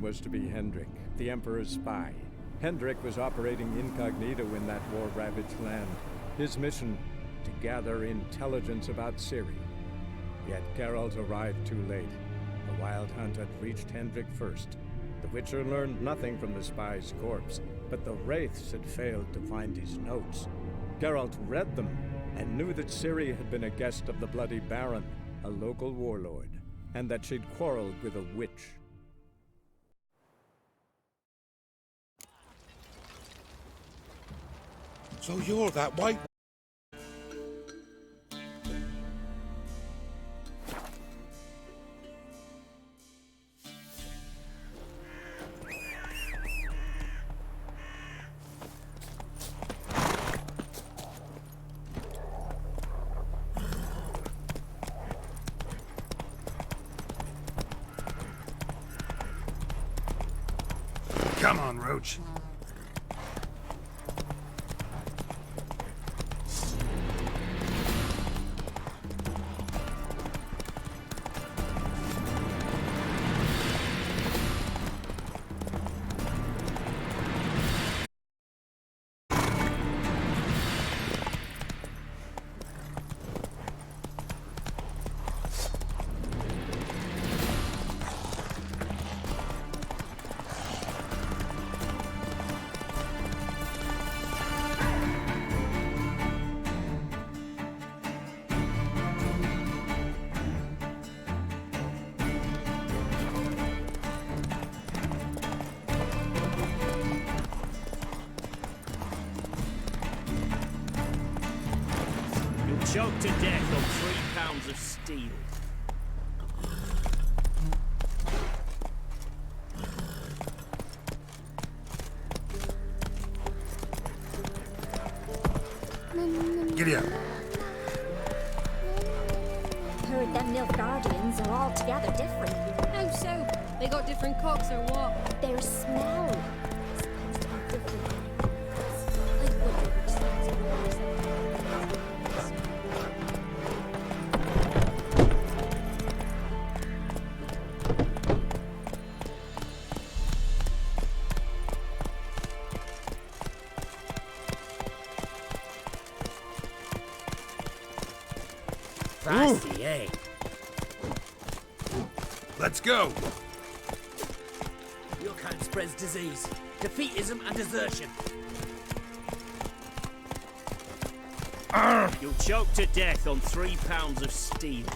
was to be Hendrik, the Emperor's spy. Hendrik was operating incognito in that war-ravaged land. His mission, to gather intelligence about Ciri. Yet Geralt arrived too late. The Wildhunt had reached Hendrik first. The Witcher learned nothing from the spy's corpse, but the Wraiths had failed to find his notes. Geralt read them and knew that Ciri had been a guest of the Bloody Baron, a local warlord, and that she'd quarreled with a witch. So you're that white... Come on, Roach. Choked to death on 3 pounds of steel. Giddy up. Heard them Nilfgaardians are altogether different. How so? They got different cooks or what? Their smell is supposed to be different. Like woodworks. Feisty, eh? Let's go. Your kind spreads disease, defeatism and desertion. You'll choke to death on 3 pounds of steel.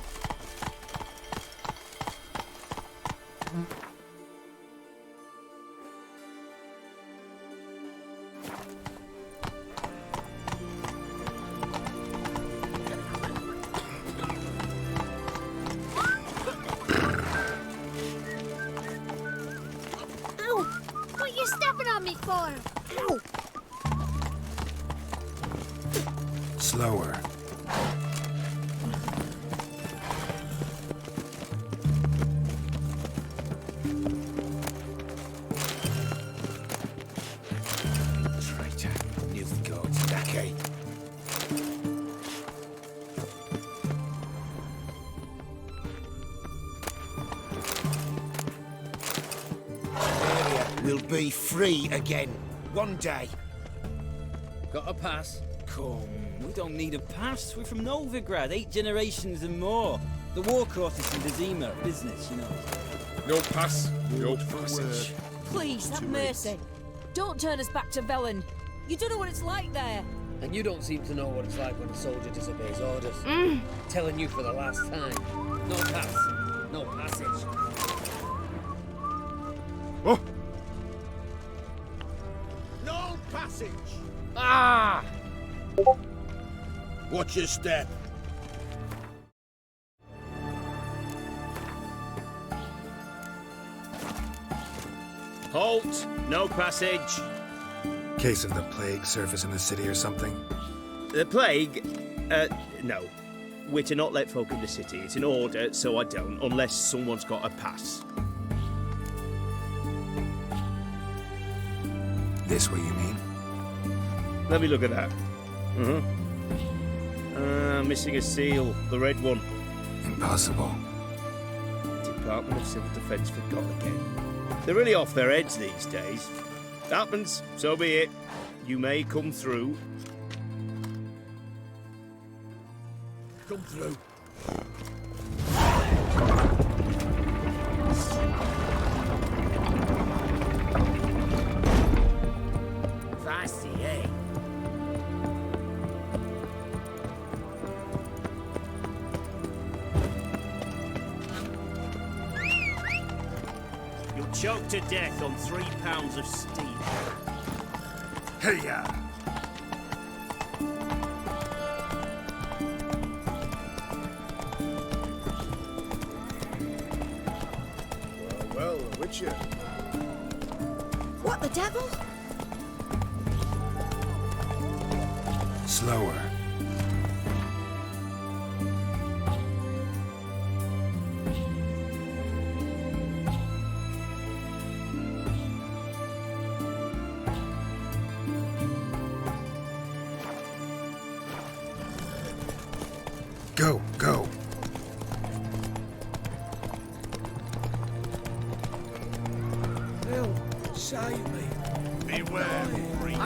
Ow! What are you stepping on me for? Ow! Slower. Traitor. Nilfgaard's lackey. We'll be free again. One day. Got a pass? Come, we don't need a pass. We're from Novigrad, 8 generations and more. The war quarters in Vizima, business, you know. No pass, no passage. Please, have mercy. Don't turn us back to Velen. You don't know what it's like there. And you don't seem to know what it's like when a soldier disobeys orders. Telling you for the last time. No pass, no passage. Oh! No passage! Ah! Watch your step. Halt! No passage. Case of the plague surface in the city or something? The plague? No. We're to not let folk in the city. It's an order, so I don't, unless someone's got a pass. This what you mean? Let me look at that. Missing a seal, the red one. Impossible. Department of Civil Defence forgot again. They're really off their heads these days. Happens, so be it. You may come through. Come through. Feisty, eh? You'll choke to death on 3 pounds of steam. Hey-ya! Well, which you? What the devil? Slower. Go, go. Well, say me. Beware, freak.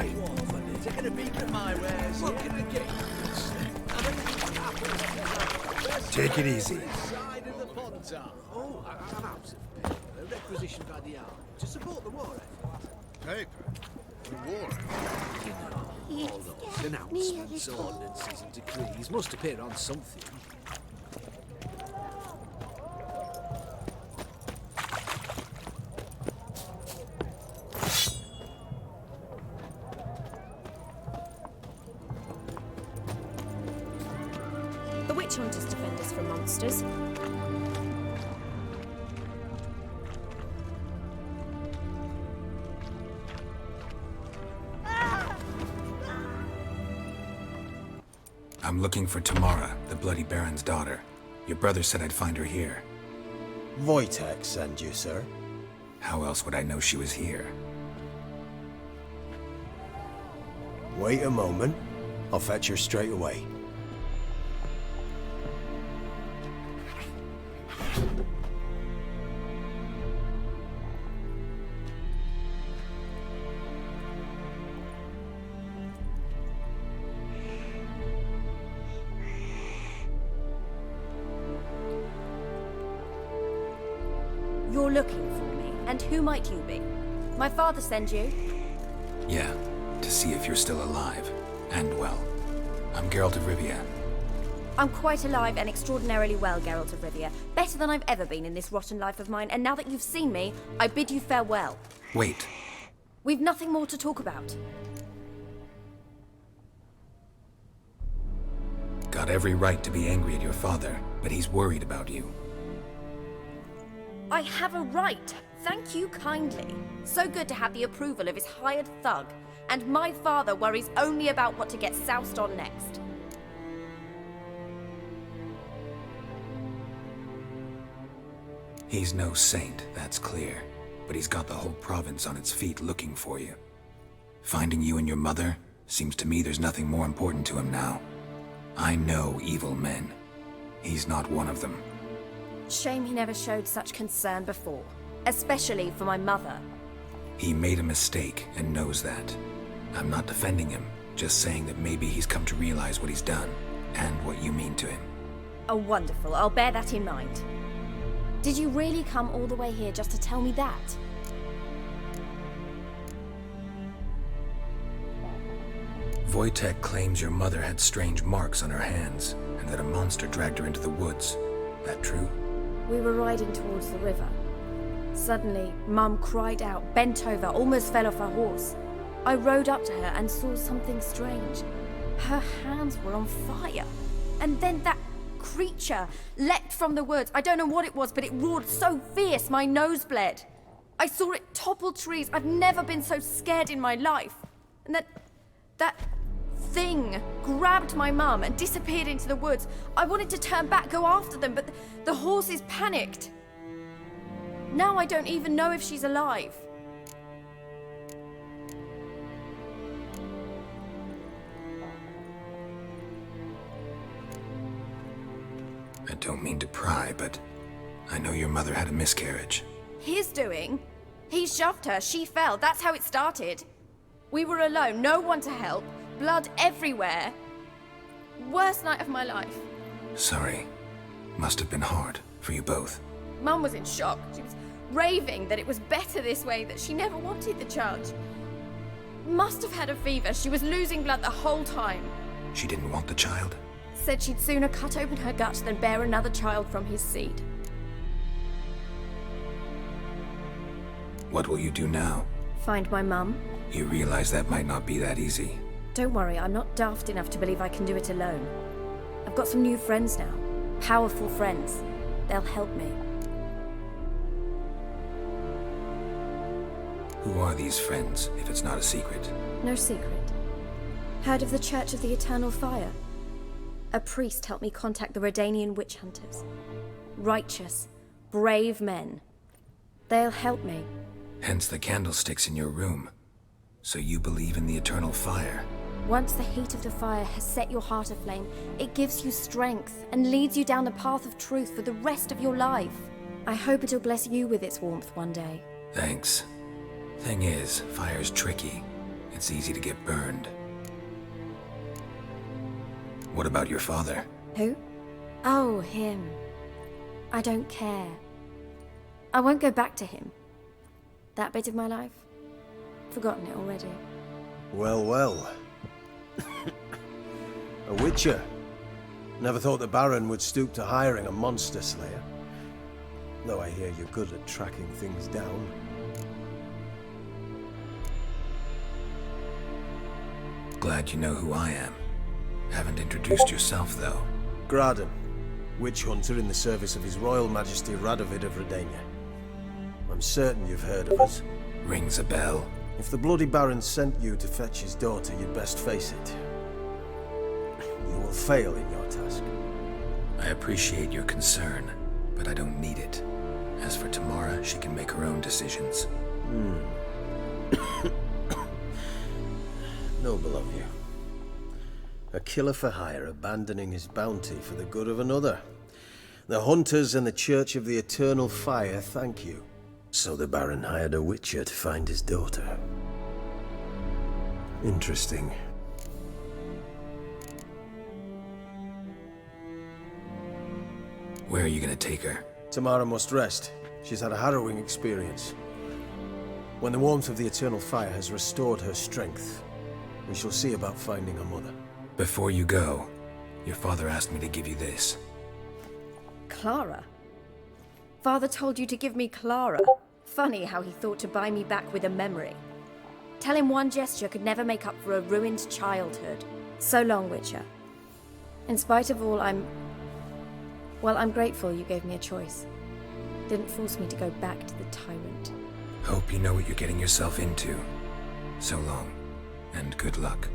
Taking a peek at my wares. Look at the gates. Take it easy. Side of the Pontar. Oh, I'm out of paper. Requisitioned by the army to support the war effort. Paper? The war effort? All those announcements, ordinances and decrees must appear on something. The witch hunters defend us from monsters. I'm looking for Tamara, the Bloody Baron's daughter. Your brother said I'd find her here. Wojtek send you, sir. How else would I know she was here? Wait a moment. I'll fetch her straight away. You're looking for me, and who might you be? My father sent you? Yeah, to see if you're still alive. And well. I'm Geralt of Rivia. I'm quite alive and extraordinarily well, Geralt of Rivia. Better than I've ever been in this rotten life of mine, and now that you've seen me, I bid you farewell. Wait. We've nothing more to talk about. Got every right to be angry at your father, but he's worried about you. I have a right. Thank you kindly. So good to have the approval of his hired thug. And my father worries only about what to get soused on next. He's no saint, that's clear. But he's got the whole province on its feet looking for you. Finding you and your mother? Seems to me there's nothing more important to him now. I know evil men. He's not one of them. Shame he never showed such concern before. Especially for my mother. He made a mistake and knows that. I'm not defending him, just saying that maybe he's come to realize what he's done, and what you mean to him. Oh, wonderful. I'll bear that in mind. Did you really come all the way here just to tell me that? Wojtek claims your mother had strange marks on her hands, and that a monster dragged her into the woods. That true? We were riding towards the river. Suddenly, Mum cried out, bent over, almost fell off her horse. I rode up to her and saw something strange. Her hands were on fire. And then that creature leapt from the woods. I don't know what it was, but it roared so fierce my nose bled. I saw it topple trees. I've never been so scared in my life. And that thing grabbed my mum and disappeared into the woods. I wanted to turn back, go after them, but the horses panicked. Now I don't even know if she's alive. I don't mean to pry, but I know your mother had a miscarriage. His doing? He shoved her, she fell. That's how it started. We were alone, no one to help, blood everywhere. Worst night of my life. Sorry. Must have been hard for you both. Mum was in shock. She was raving that it was better this way, that she never wanted the charge. Must have had a fever. She was losing blood the whole time. She didn't want the child? Said she'd sooner cut open her gut than bear another child from his seed. What will you do now? Find my mum. You realize that might not be that easy. Don't worry, I'm not daft enough to believe I can do it alone. I've got some new friends now. Powerful friends. They'll help me. Who are these friends, if it's not a secret? No secret. Heard of the Church of the Eternal Fire? A priest helped me contact the Redanian witch hunters. Righteous, brave men. They'll help me. Hence the candlesticks in your room. So you believe in the eternal fire? Once the heat of the fire has set your heart aflame, it gives you strength and leads you down the path of truth for the rest of your life. I hope it'll bless you with its warmth one day. Thanks. Thing is, fire's tricky. It's easy to get burned. What about your father? Who? Oh, him. I don't care. I won't go back to him. That bit of my life? Forgotten it already. Well, well. A witcher. Never thought the Baron would stoop to hiring a monster slayer. Though I hear you're good at tracking things down. Glad you know who I am. Haven't introduced yourself, though. Graden, witch hunter in the service of His Royal Majesty Radovid of Redania. I'm certain you've heard of us. Rings a bell. If the Bloody Baron sent you to fetch his daughter, you'd best face it. You will fail in your task. I appreciate your concern, but I don't need it. As for Tamara, she can make her own decisions. Noble of you. A killer for hire abandoning his bounty for the good of another. The hunters and the Church of the Eternal Fire thank you. So the Baron hired a witcher to find his daughter. Interesting. Where are you gonna take her? Tamara must rest. She's had a harrowing experience. When the warmth of the Eternal Fire has restored her strength, we shall see about finding her mother. Before you go, your father asked me to give you this. Clara? Father told you to give me Clara. Funny how he thought to buy me back with a memory. Tell him one gesture could never make up for a ruined childhood. So long, Witcher. In spite of all, I'm grateful you gave me a choice. Didn't force me to go back to the tyrant. Hope you know what you're getting yourself into. So long, and good luck.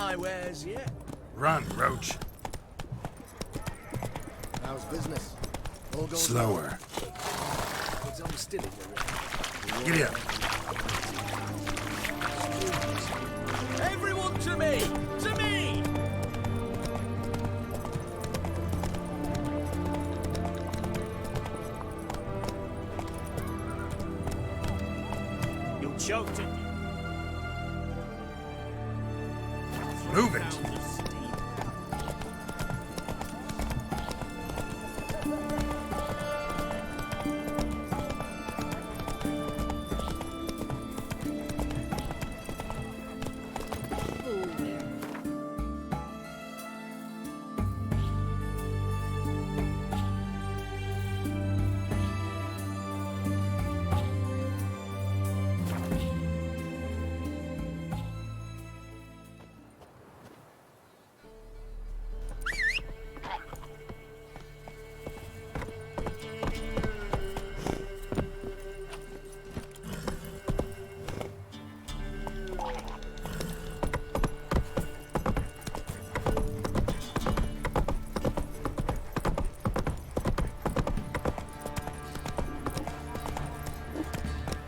my wares yet. Run, Roach. How's business? All going Slower. well? It's only still in the ring. Giddy up. Everyone to me! To me! You choked it. Move it.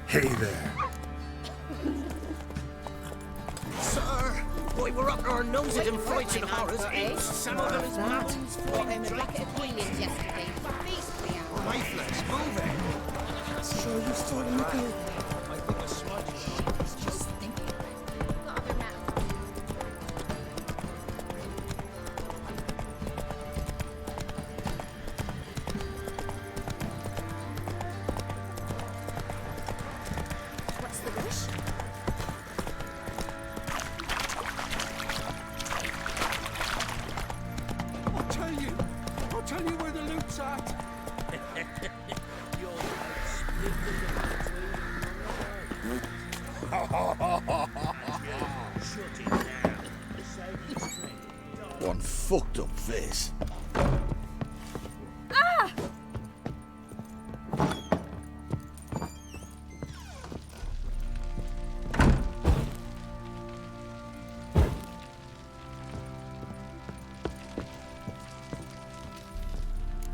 Hey there. Sir, boy, we're up our noses in frights and horrors. Some of them is mountains. Bought him a bucket of peelings yesterday. Beastly hour. Lifeless, move it! Sure you still in the building? I think a smudge is just Thinking. Got other matters. What's the rush? I'll tell you where the loot's at. One fucked up face.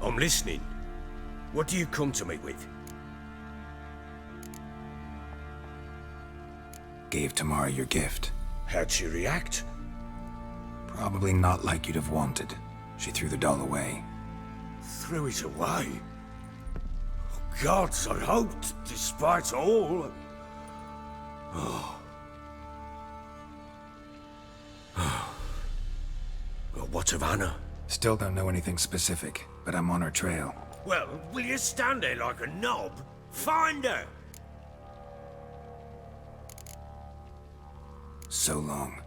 I'm listening. What do you come to me with? Gave Tamara your gift. How'd she react? Probably not like you'd have wanted. She threw the doll away. Threw it away? Oh, gods, I hoped, despite all. Well, what of Anna? Still don't know anything specific, but I'm on her trail. Well, will you stand there like a knob? Find her! So long.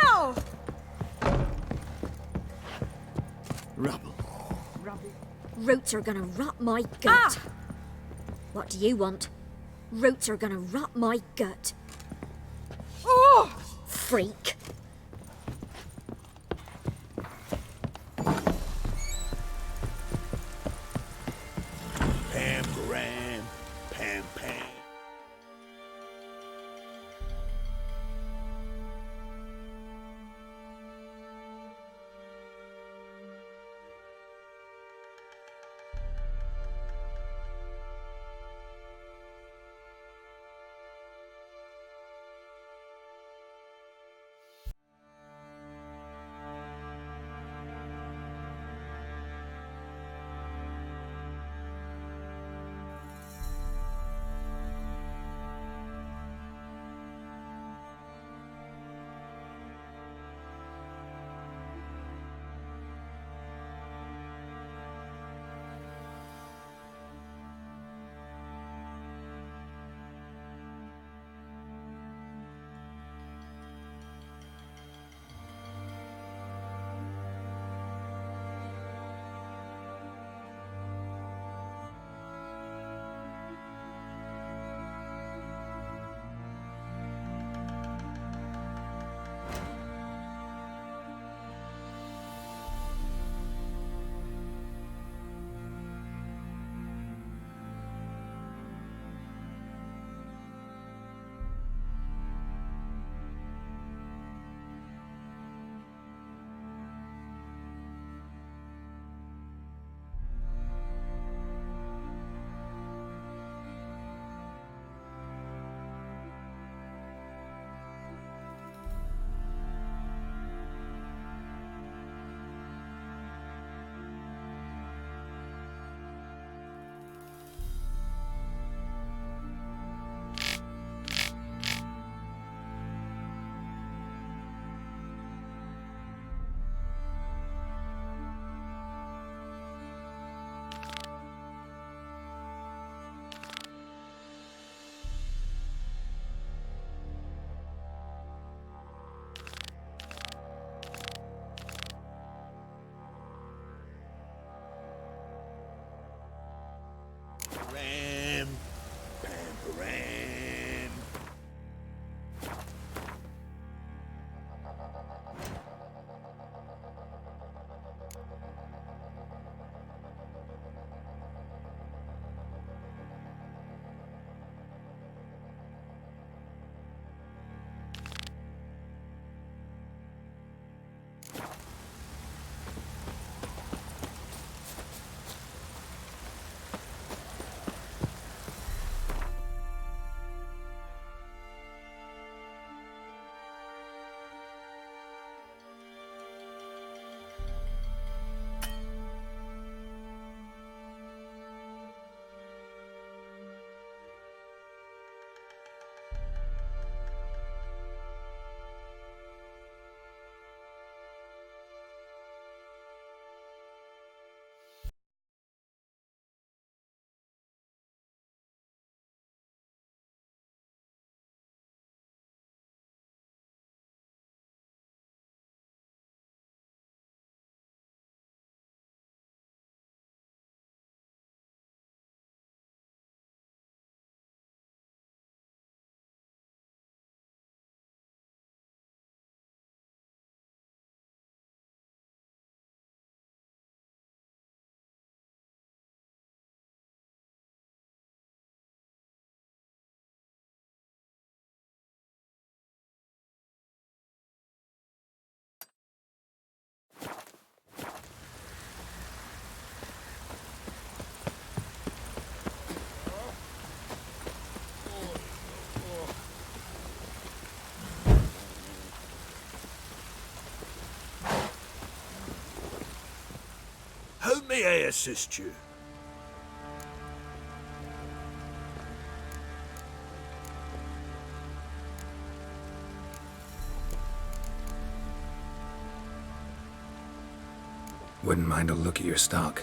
Ow! Rubble. Roots are gonna rot my gut. What do you want? Roots are gonna rot my gut. Oh! Freak. Pam Graham. Pam Pam. may I assist you? Wouldn't mind a look at your stock.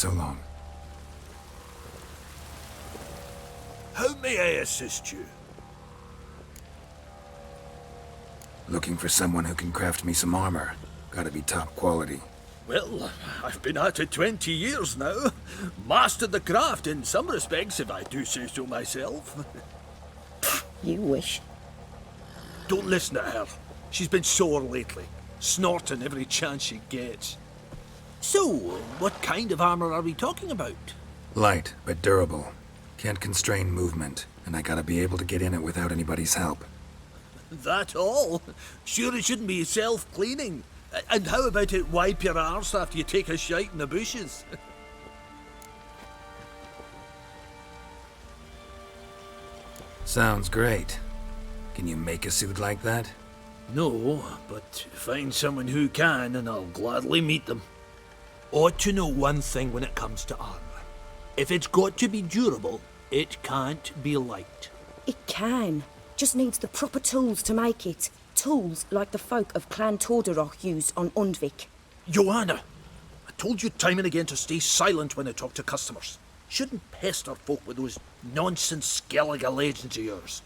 So long. How may I assist you? Looking for someone who can craft me some armor. Gotta be top quality. Well, I've been at it 20 years now. Mastered the craft in some respects, if I do say so myself. You wish. Don't listen to her. She's been sore lately, snorting every chance she gets. So, what kind of armor are we talking about? Light, but durable. Can't constrain movement, and I gotta be able to get in it without anybody's help. That all? Sure it shouldn't be self-cleaning. And how about it wipe your arse after you take a shite in the bushes? Sounds great. Can you make a suit like that? No, but find someone who can and I'll gladly meet them. Ought to know one thing when it comes to armor. If it's got to be durable, it can't be light. It can. Just needs the proper tools to make it. Tools like the folk of Clan Torderoch used on Undvik. Joanna, I told you time and again to stay silent when I talk to customers. Shouldn't pester folk with those nonsense Skellige legends of yours.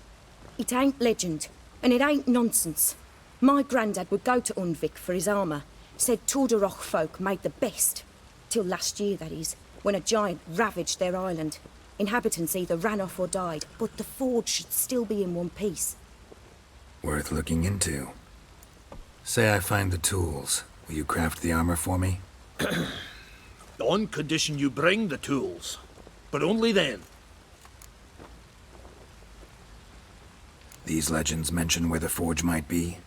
It ain't legend, and it ain't nonsense. My granddad would go to Undvik for his armour. Said Torderoch folk made the best. Till last year, that is, when a giant ravaged their island. Inhabitants either ran off or died, but the forge should still be in one piece. Worth looking into. Say I find the tools. Will you craft the armor for me? On condition you bring the tools. But only then. These legends mention where the forge might be?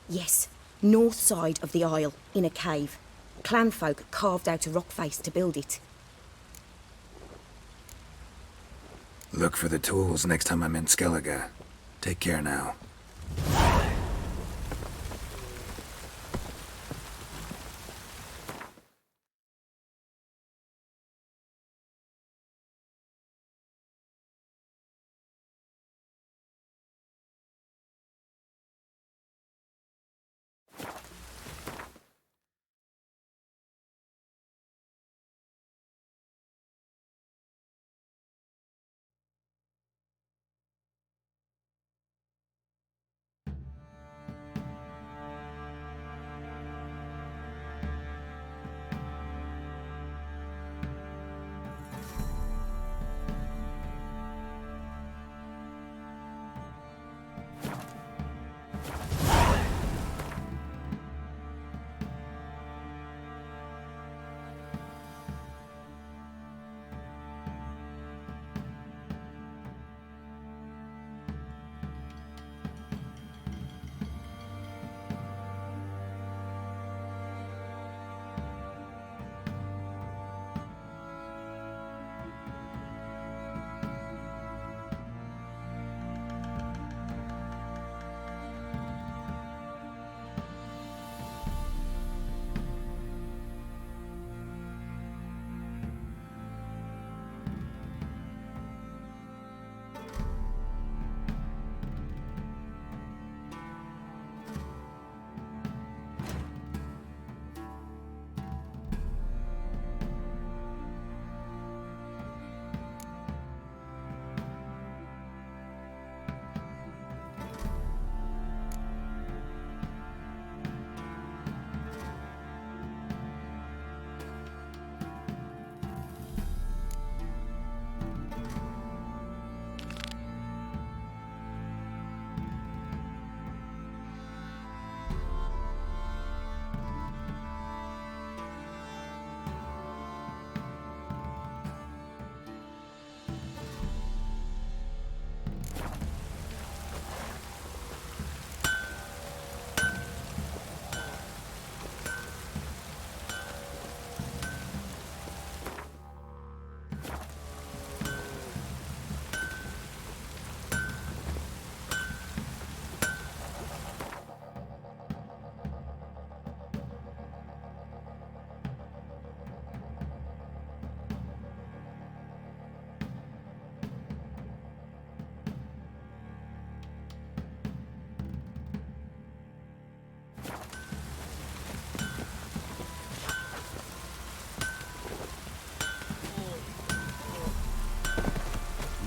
Yes, north side of the isle, in a cave. Clanfolk carved out a rock face to build it. Look for the tools next time I'm in Skellige. Take care now.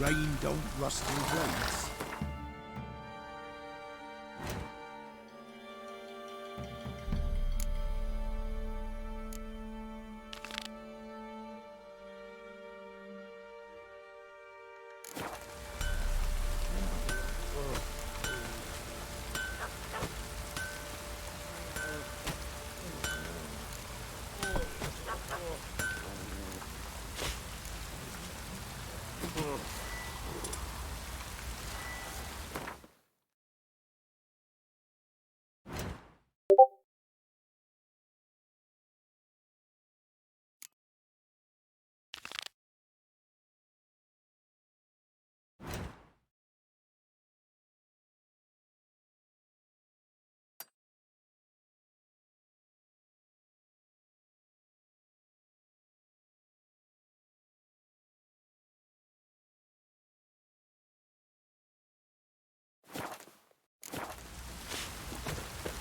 Rain don't rust your blades.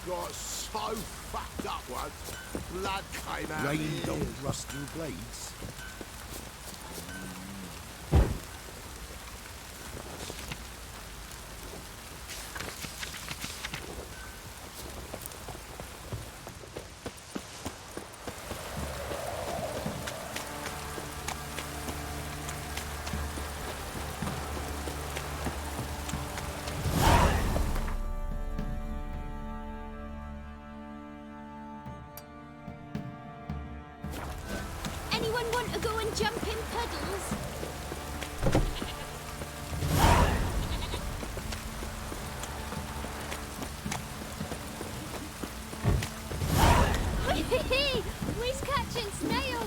Got so fucked up once. Blood came out. Rain don't rust your blades. Anyone want to go and jump in puddles? We's catching snails!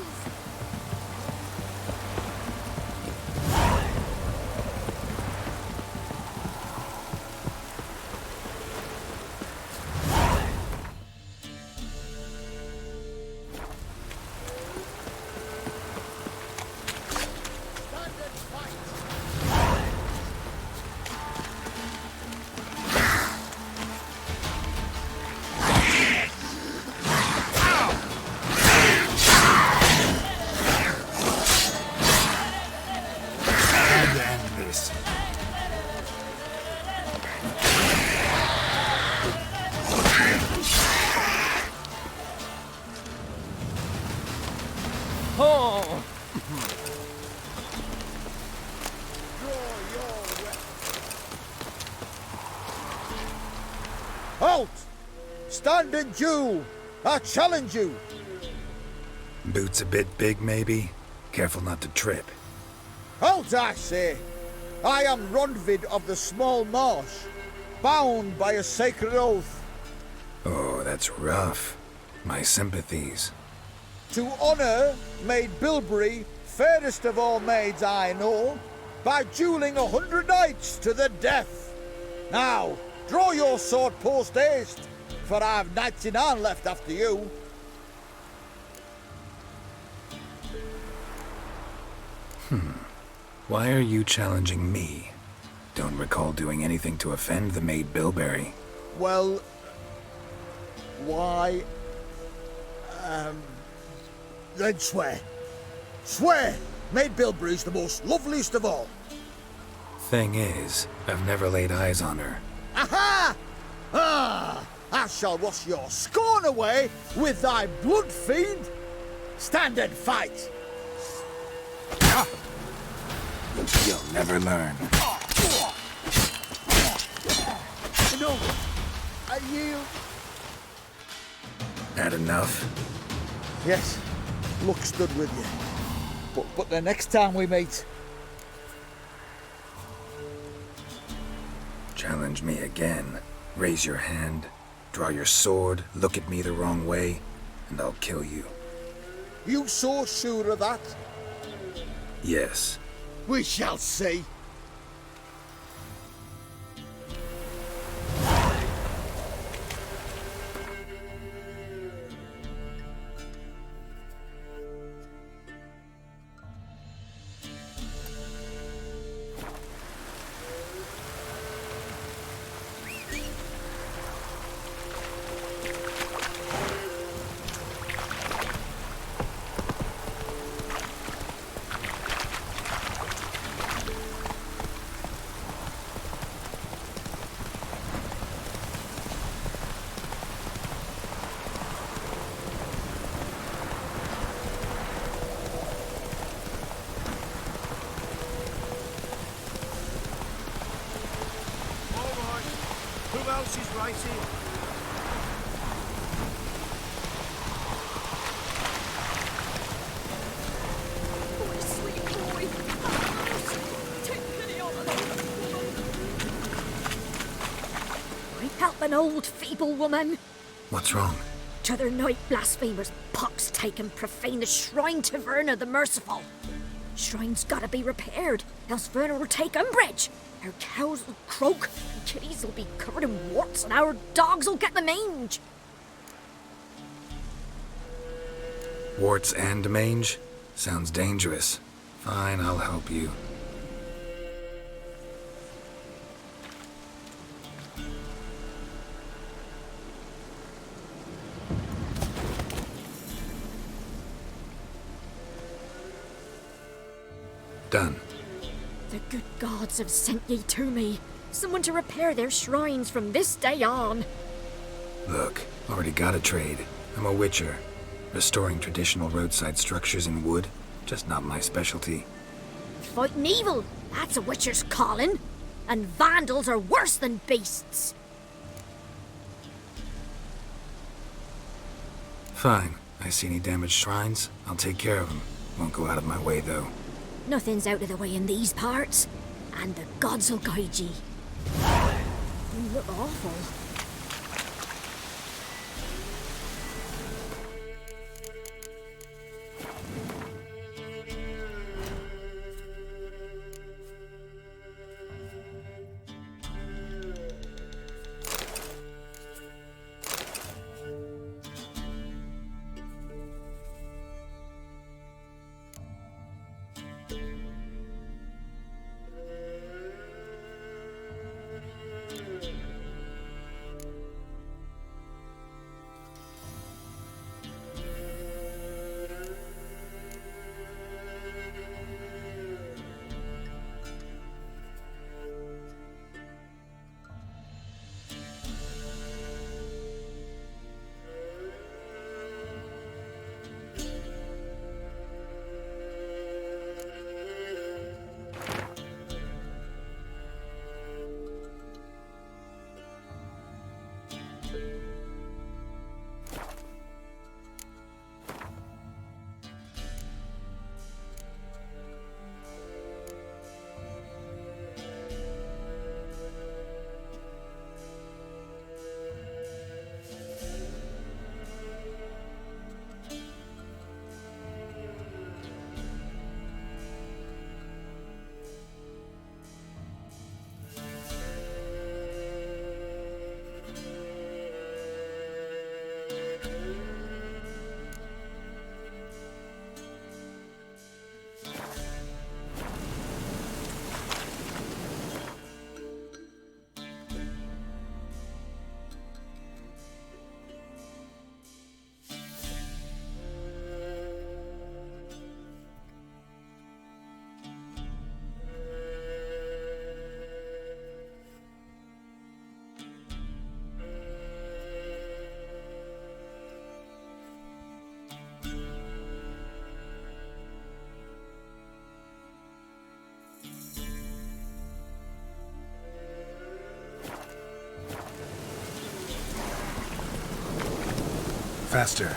Oh! Halt! Stand and do! I challenge you! Boots a bit big, maybe? Careful not to trip. Halt, I say! I am Rondvid of the Small Marsh, bound by a sacred oath. Oh, that's rough. My sympathies. To honour Maid Bilberry, fairest of all maids I know, by duelling 100 knights to the death. Now, draw your sword post haste, for I've 99 left after you. Why are you challenging me? Don't recall doing anything to offend the Maid Bilberry. Well, why? Then swear. Swear! Maid Bilberry's the most loveliest of all. Thing is, I've never laid eyes on her. Aha! Ah! I shall wash your scorn away with thy blood, fiend! Stand and fight! You'll never learn. No! I yield. Had enough? Yes, luck stood with you. But the next time we meet... Challenge me again. Raise your hand, draw your sword, look at me the wrong way, and I'll kill you. You so sure of that? Yes. We shall see. Who else is right here? My sweet boy. Take pity on an old woman. Help an old feeble woman. What's wrong? T'other night blasphemers pox take and profane the shrine to Verna the Merciful. Shrine's gotta be repaired, else Verna will take umbrage. Our cows will croak, our kitties will be covered in warts, and our dogs will get the mange. Warts and mange? Sounds dangerous. Fine, I'll help you. Done. The good gods have sent ye to me. Someone to repair their shrines from this day on. Look, already got a trade. I'm a witcher. Restoring traditional roadside structures in wood, just not my specialty. Fighting evil, that's a witcher's calling. And vandals are worse than beasts. Fine. I see any damaged shrines, I'll take care of them. Won't go out of my way, though. Nothing's out of the way in these parts, and the gods will guide ye. You look awful. Faster.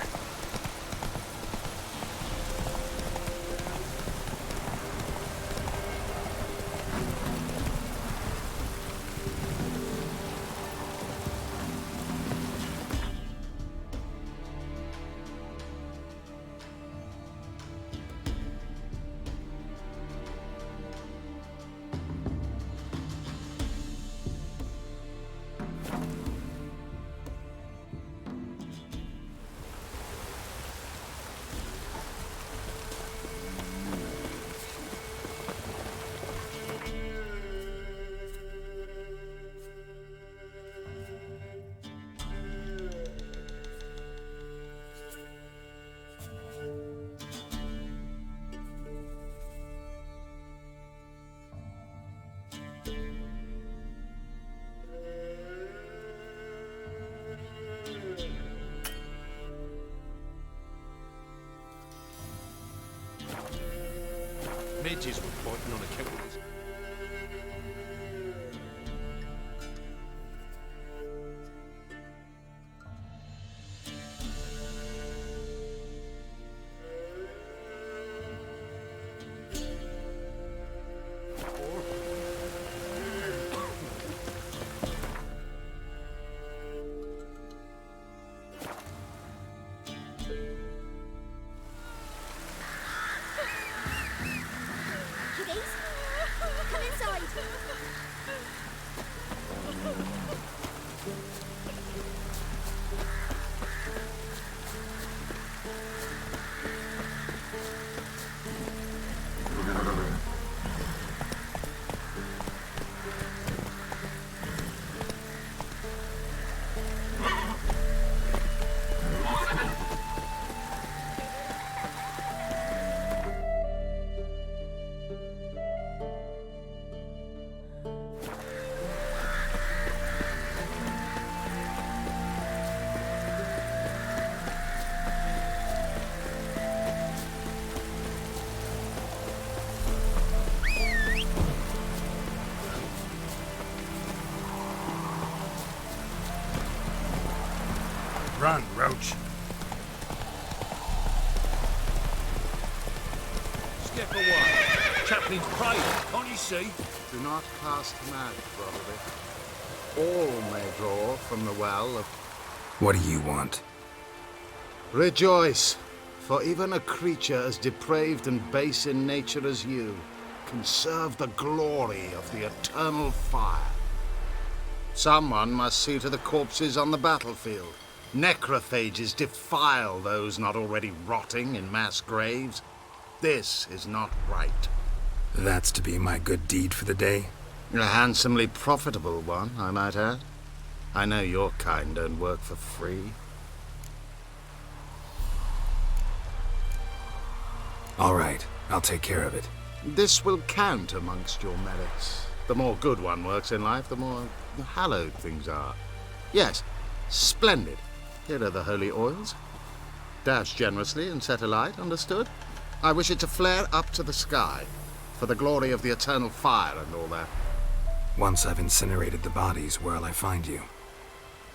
Run, Roach. Step away. Chaplain's pride, can't you see? Do not cast mad, brother. All may draw from the well of... What do you want? Rejoice, for even a creature as depraved and base in nature as you can serve the glory of the eternal fire. Someone must see to the corpses on the battlefield. Necrophages defile those not already rotting in mass graves. This is not right. That's to be my good deed for the day? A handsomely profitable one, I might add. I know your kind don't work for free. All right, I'll take care of it. This will count amongst your merits. The more good one works in life, the more hallowed things are. Yes, splendid. Here are the holy oils. Dash generously and set alight, understood? I wish it to flare up to the sky, for the glory of the eternal fire and all that. Once I've incinerated the bodies, where'll I find you?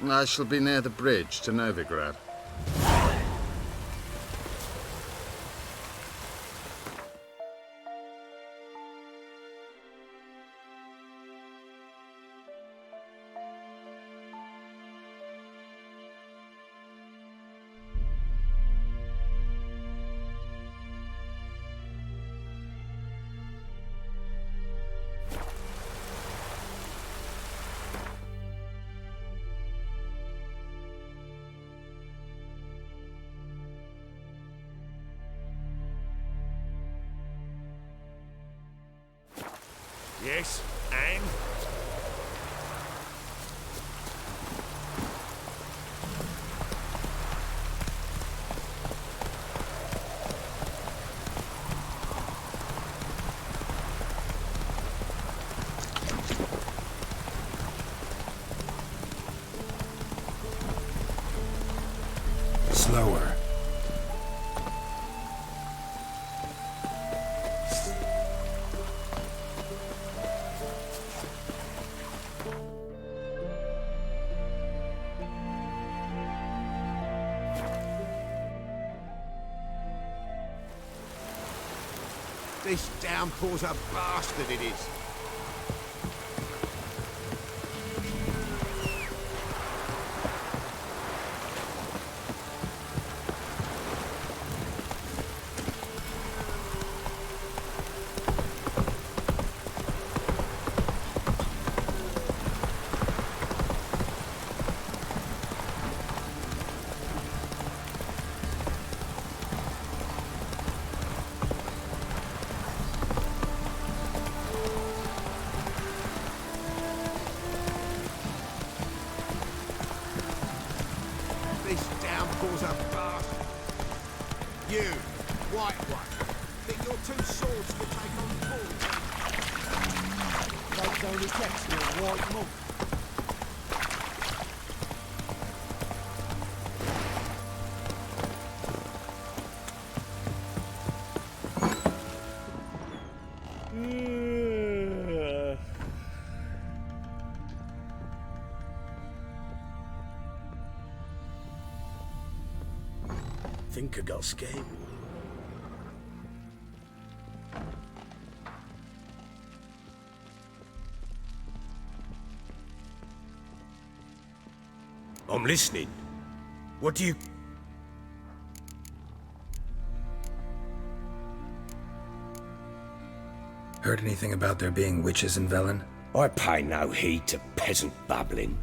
I shall be near the bridge to Novigrad. Yes, and? Slower. This downpour's a bastard, it is. This downpour's a bastard. You, white one, think your two swords will take on Paul? Folks only text me a white monk. Think I got scared. I'm listening. What do you... Heard anything about there being witches in Velen? I pay no heed to peasant babbling.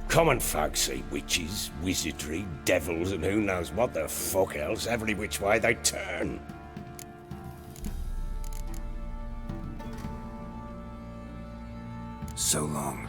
Common folk see witches, wizardry, devils, and who knows what the fuck else every which way they turn. So long.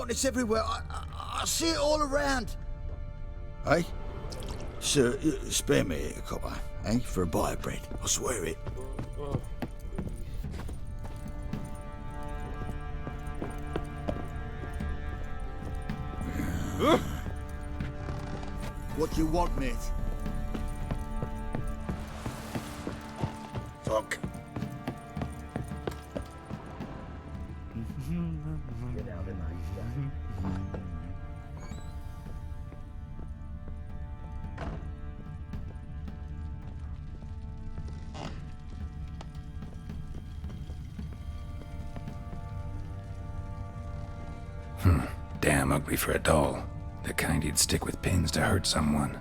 darkness everywhere. I see it all around. Hey? Sir, spare me a copper, eh? For a bite of bread. I swear it. What do you want, mate? Fuck. Get out of my Damn ugly for a doll. The kind you'd stick with pins to hurt someone.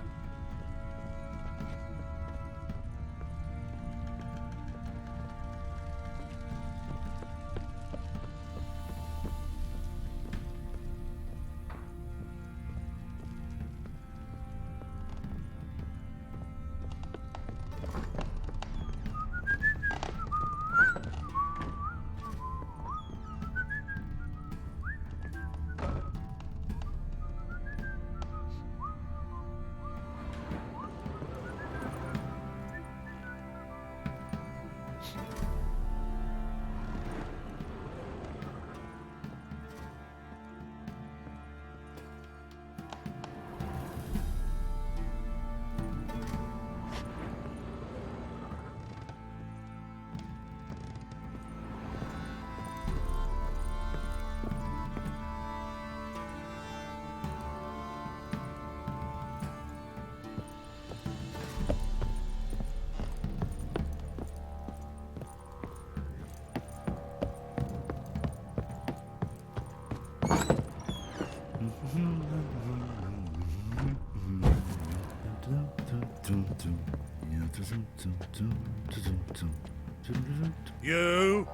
You!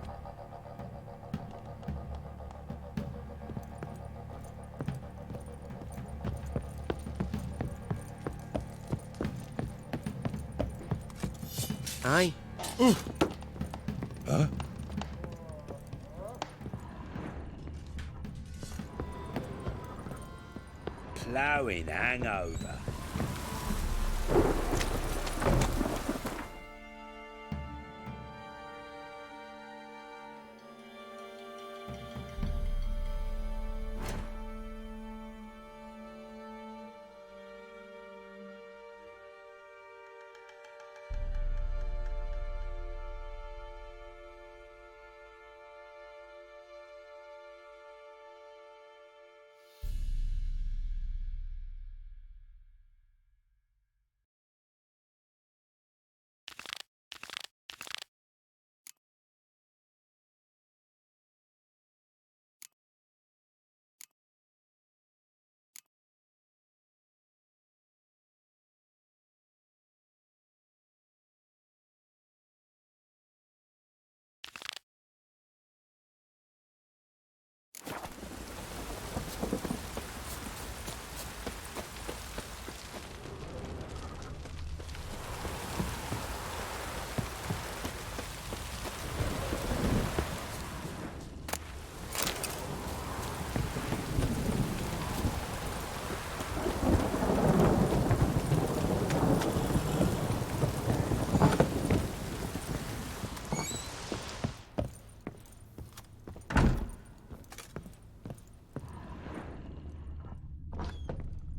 Aye. Huh? Ploughing hangover.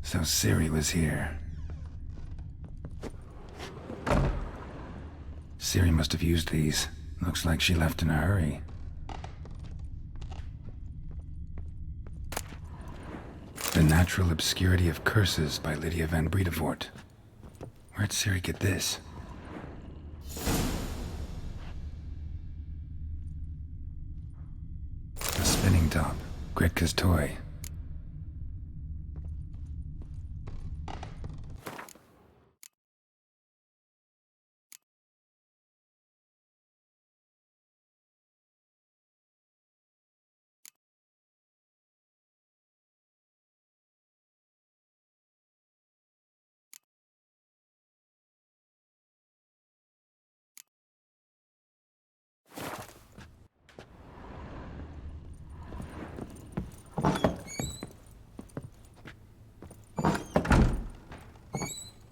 So Ciri was here. Ciri must have used these. Looks like she left in a hurry. The Natural Obscurity of Curses by Lydia van Bredevoort. Where'd Ciri get this? A spinning top. Gretka's toy.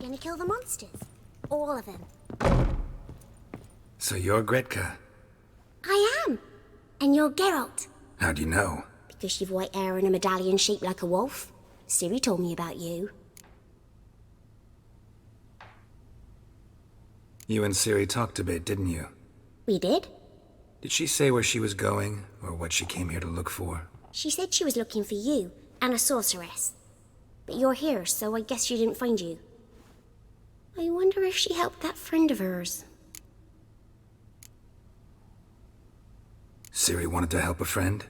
Gonna kill the monsters? All of them. So you're Gretka. I am. And you're Geralt. How do you know? Because you've white hair and a medallion shaped like a wolf. Ciri told me about you. You and Ciri talked a bit, didn't you? We did. Did she say where she was going, or what she came here to look for? She said she was looking for you and a sorceress. But you're here, so I guess she didn't find you. I wonder if she helped that friend of hers. Ciri wanted to help a friend?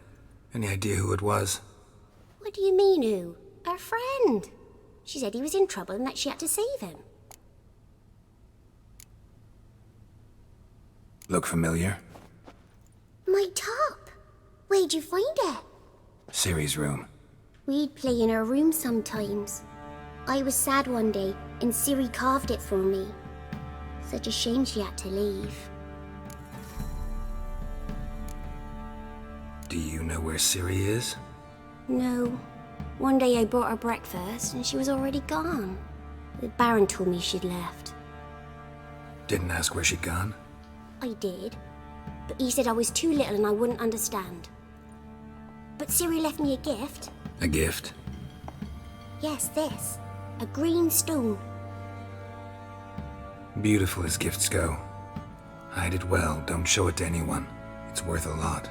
Any idea who it was? What do you mean, who? Her friend. She said he was in trouble and that she had to save him. Look familiar? My top. Where'd you find it? Ciri's room. We'd play in her room sometimes. I was sad one day, and Ciri carved it for me. Such a shame she had to leave. Do you know where Ciri is? No. One day I brought her breakfast, and she was already gone. The Baron told me she'd left. Didn't ask where she'd gone? I did, but he said I was too little and I wouldn't understand. But Ciri left me a gift. A gift? Yes, this. A green stone. Beautiful as gifts go. Hide it well, don't show it to anyone. It's worth a lot.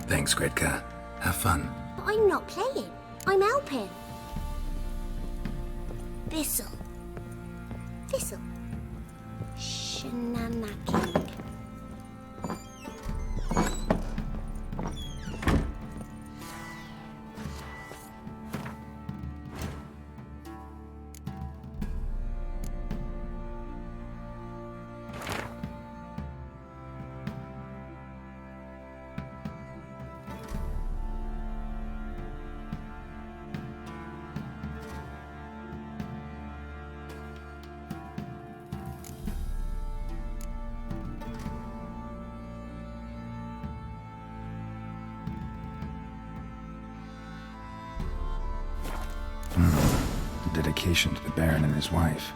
Thanks, Gretka. Have fun. But I'm not playing. I'm helping. Thistle. Thistle. Shenanacking. Dedication to the Baron and his wife.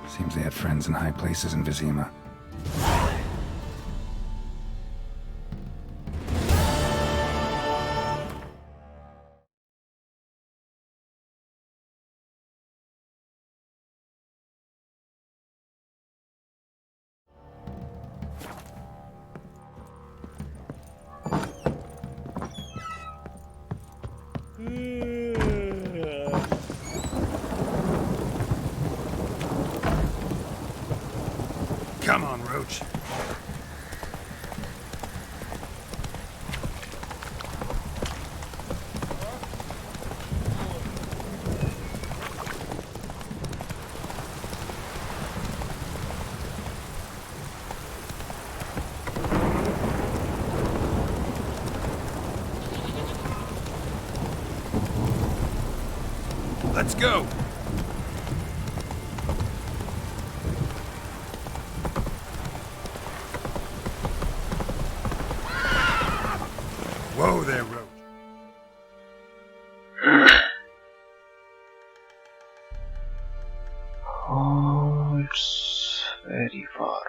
Seems they had friends in high places in Vizima. Come on, Roach. Let's go. Whoa there, Roach. Oh, it's very far.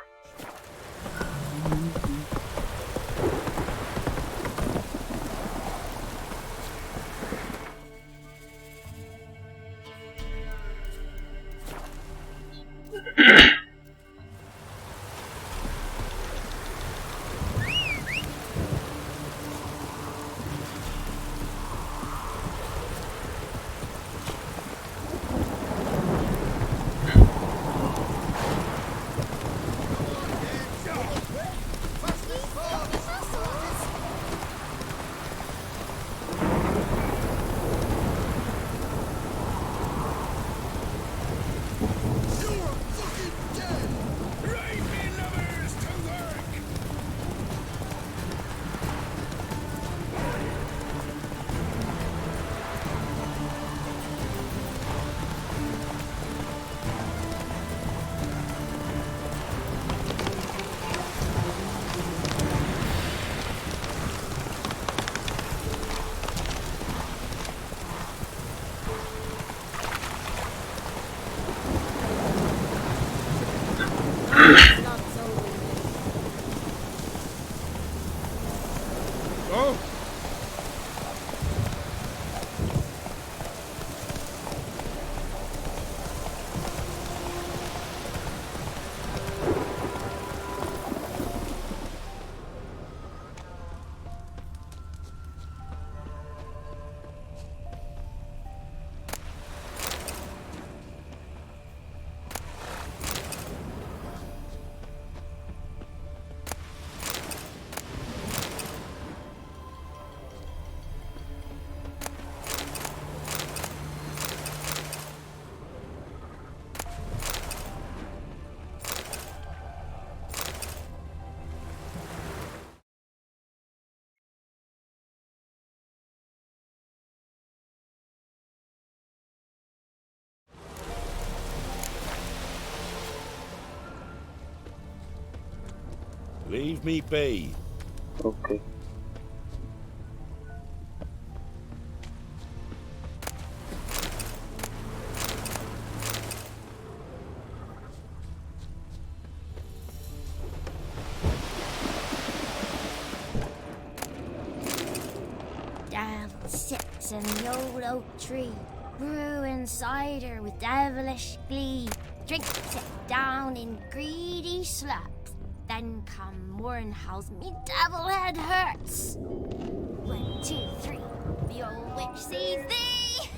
Leave me be. Okay. Devil sits in the old oak tree, brewing cider with devilish glee. Drinks it down in greedy slurps. Then come morn howls me devil head hurts. 1, 2, 3, the old witch sees thee.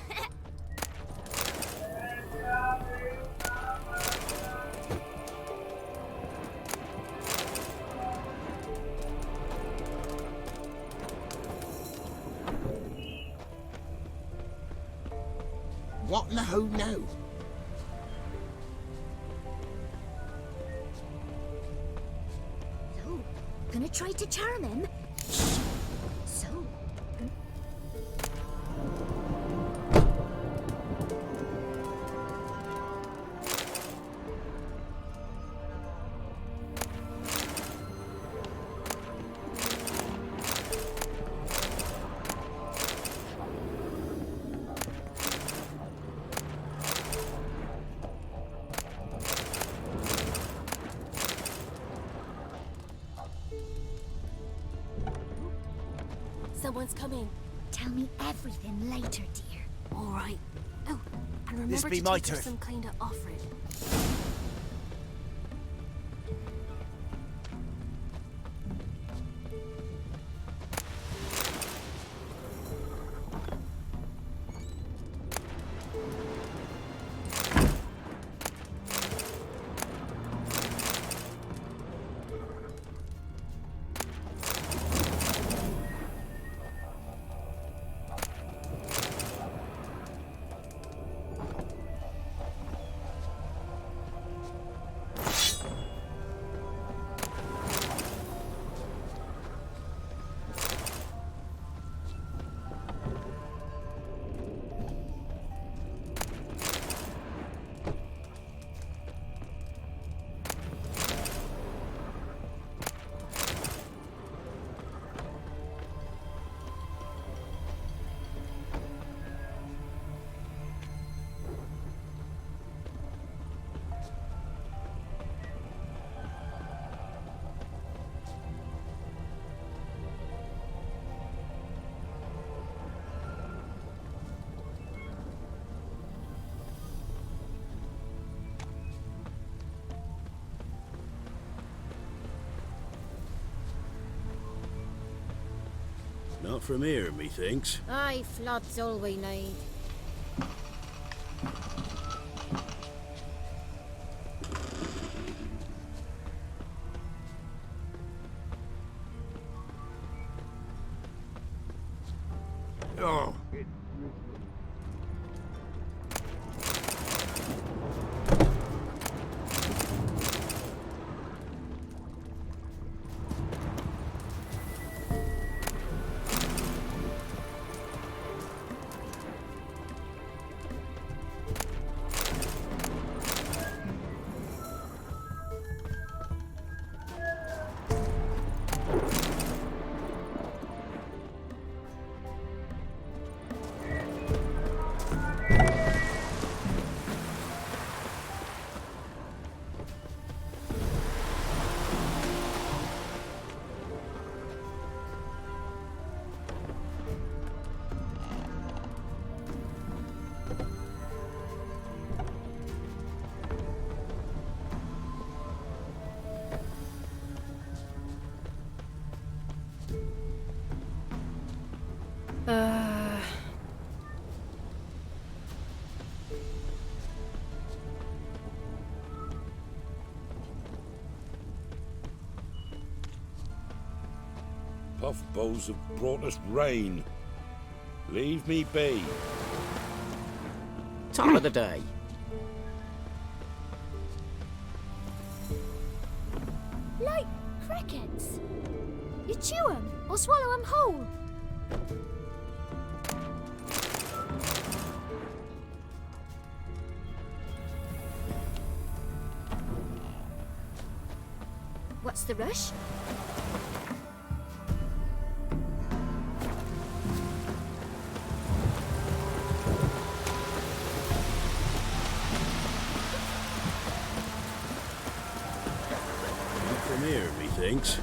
What in the ho now? So, gonna try to charm him? So, Someone's coming. Tell me everything later, dear. All right. Oh, and remember This be to my take her turn. some kind of offering. Not from here, methinks. Aye, flood's all we need. Oh. Puff bows have brought us rain. Leave me be. Time of the day. Like crickets. You chew 'em or swallow 'em whole. What's the rush? Not from here, methinks.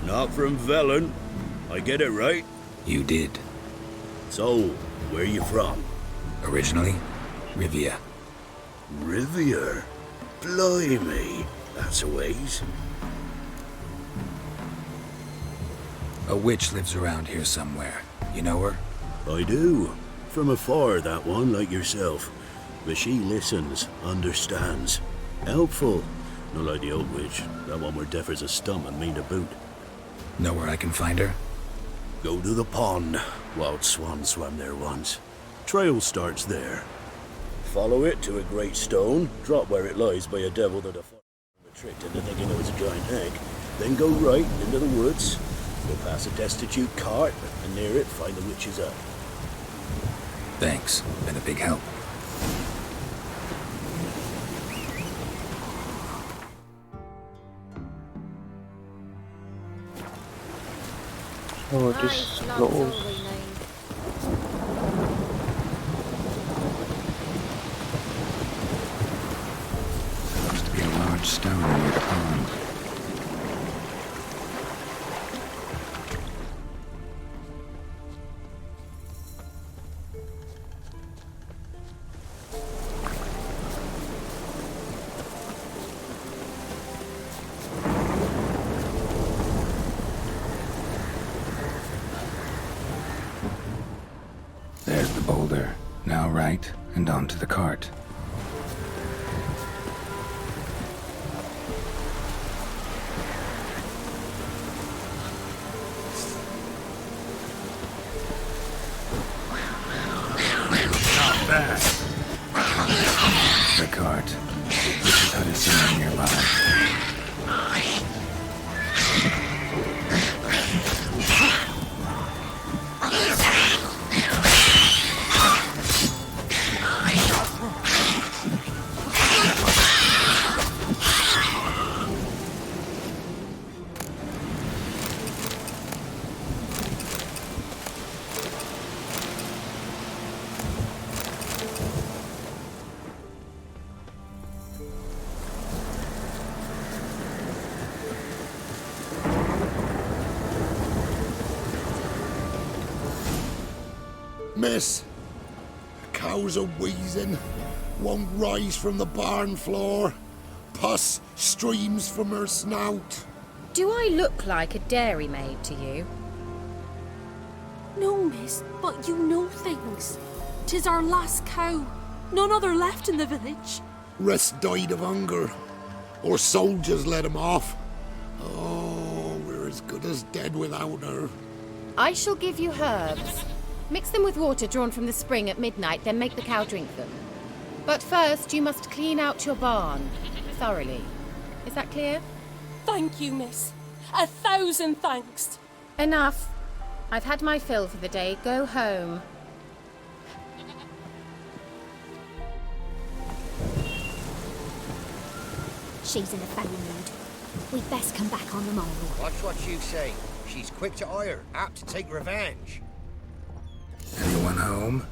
Not from Velen. I get it right? You did. So, where you from? Originally, Rivia. Rivia? Blimey, that's a ways. A witch lives around here somewhere. You know her? I do. From afar, that one, like yourself. But she listens, understands. Helpful. Not like the old witch. That one were deaf as a stump and mean to boot. Know where I can find her? Go to the pond. Wild swan swam there once. Trail starts there. Follow it to a great stone, drop where it lies by a devil that a tricked into thinking it was a giant egg, then go right into the woods, go past a destitute cart, and near it find the witch's hut. Thanks. Been a big help. Oh, it is close. Must be a large stone near the pond. There's the boulder. Now right, and onto the cart. Not bad. The cart. This is hut is somewhere nearby. Miss, cows are wheezing, won't rise from the barn floor, pus streams from her snout. Do I look like a dairymaid to you? No, miss, but you know things. 'Tis our last cow. None other left in the village. Rest died of hunger, or soldiers let him off. Oh, we're as good as dead without her. I shall give you herbs. Mix them with water drawn from the spring at midnight, then make the cow drink them. But first, you must clean out your barn thoroughly. Is that clear? Thank you, miss. 1,000 thanks. Enough. I've had my fill for the day. Go home. She's in a foul mood. We'd best come back on the morrow. Watch what you say. She's quick to ire, apt to take revenge. Anyone home?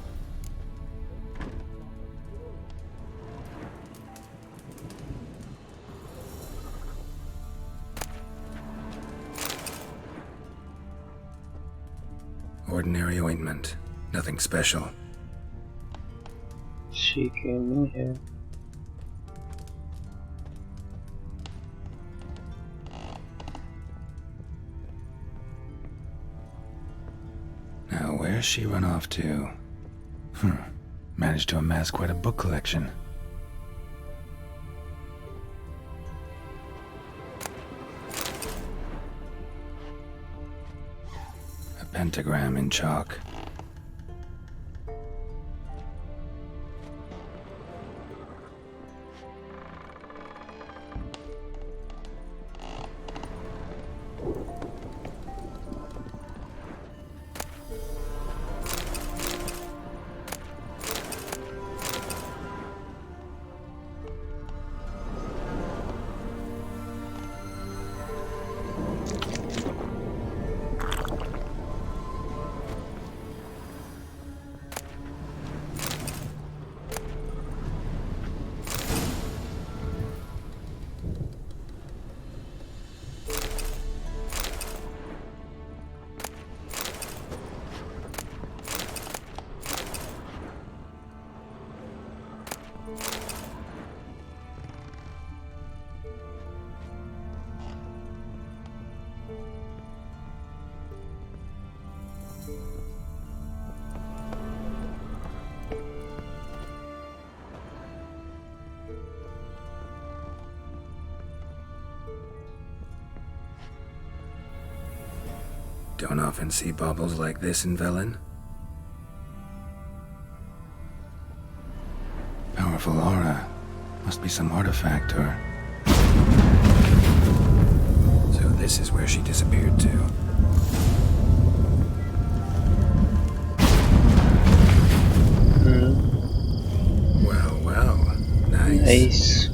Ordinary ointment. Nothing special. She came in here. Now, where's she run off to? Managed to amass quite a book collection. A pentagram in chalk. Don't often see baubles like this in Velen. Powerful aura. Must be some artifact or... So this is where she disappeared to. Well, well. Nice.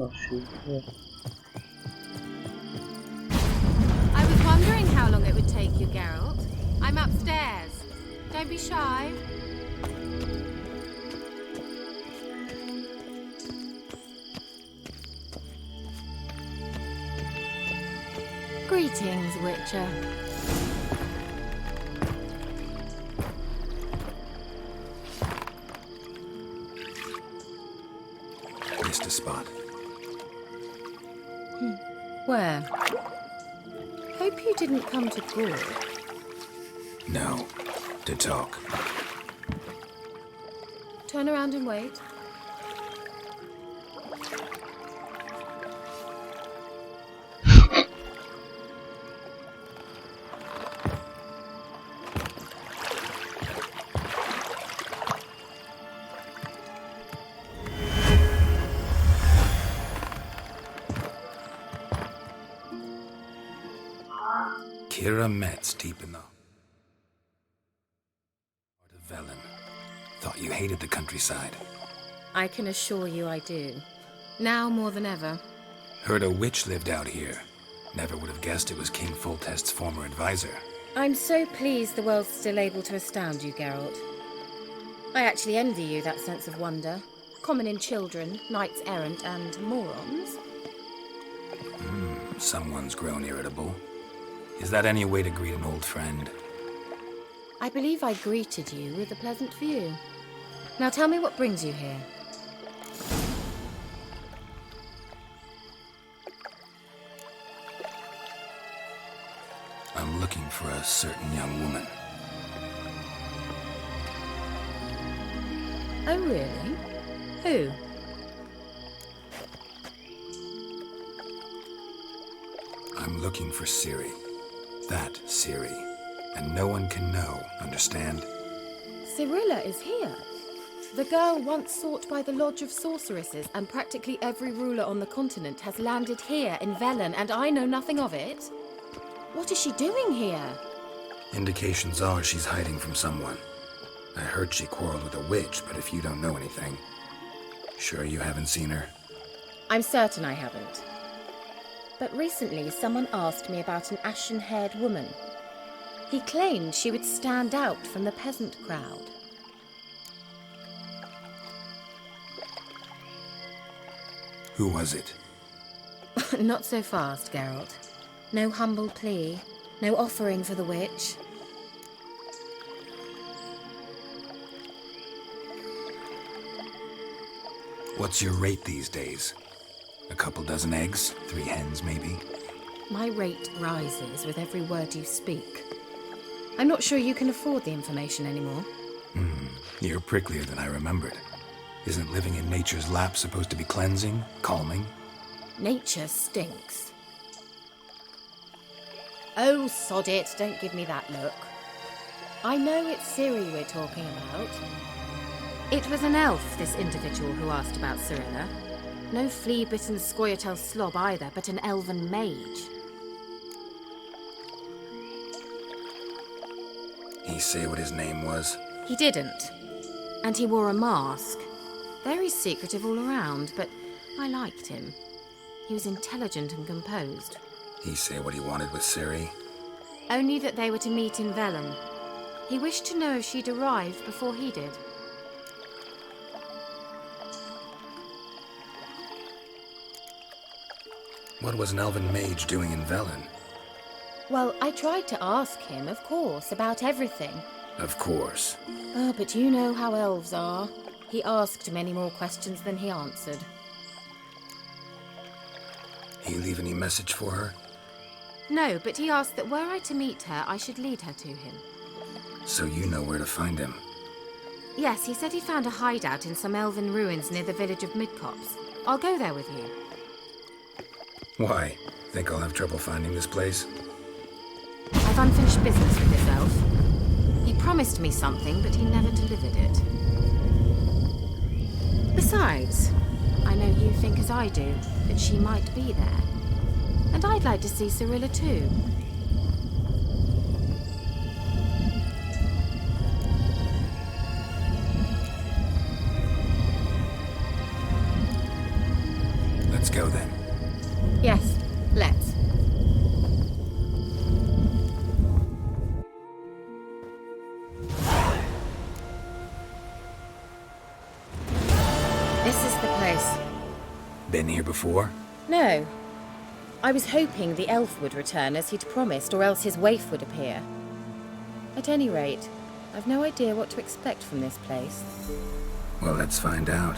Oh shoot, yeah. I was wondering how long it would take you, Geralt. I'm upstairs. Don't be shy. Greetings, Witcher. Missed a spot. Where? Hope you didn't come to Gaul. No. To talk. Turn around and wait. Kira Metz deep in the heart of Velen. Thought you hated the countryside. I can assure you I do. Now more than ever. Heard a witch lived out here. Never would have guessed it was King Foltest's former advisor. I'm so pleased the world's still able to astound you, Geralt. I actually envy you that sense of wonder. Common in children, knights errant, and morons. Someone's grown irritable. Is that any way to greet an old friend? I believe I greeted you with a pleasant view. Now tell me what brings you here. I'm looking for a certain young woman. Oh, really? Who? I'm looking for Ciri. That Ciri. And no one can know, understand? Cirilla is here. The girl once sought by the Lodge of Sorceresses, and practically every ruler on the continent has landed here in Velen, and I know nothing of it. What is she doing here? Indications are she's hiding from someone. I heard she quarreled with a witch, but if you don't know anything... Sure you haven't seen her? I'm certain I haven't. But recently someone asked me about an ashen-haired woman. He claimed she would stand out from the peasant crowd. Who was it? Not so fast, Geralt. No humble plea, no offering for the witch. What's your rate these days? A couple dozen eggs? 3 hens, maybe? My rate rises with every word you speak. I'm not sure you can afford the information anymore. You're pricklier than I remembered. Isn't living in nature's lap supposed to be cleansing, calming? Nature stinks. Oh, sod it, don't give me that look. I know it's Ciri we're talking about. It was an elf, this individual who asked about Cirilla. No flea-bitten Scoia'tael slob either, but an elven mage. He say what his name was? He didn't. And he wore a mask. Very secretive all around, but I liked him. He was intelligent and composed. He say what he wanted with Ciri? Only that they were to meet in Velen. He wished to know if she'd arrived before he did. What was an elven mage doing in Velen? Well, I tried to ask him, of course, about everything. Of course. Oh, but you know how elves are. He asked many more questions than he answered. He leave any message for her? No, but he asked that were I to meet her, I should lead her to him. So you know where to find him? Yes, he said he found a hideout in some elven ruins near the village of Midcopse. I'll go there with you. Why? Think I'll have trouble finding this place? I've unfinished business with this elf. He promised me something, but he never delivered it. Besides, I know you think as I do, that she might be there. And I'd like to see Cyrilla too. Let's go then. Yes, let's. This is the place. Been here before? No. I was hoping the elf would return as he'd promised, or else his waif would appear. At any rate, I've no idea what to expect from this place. Well, let's find out.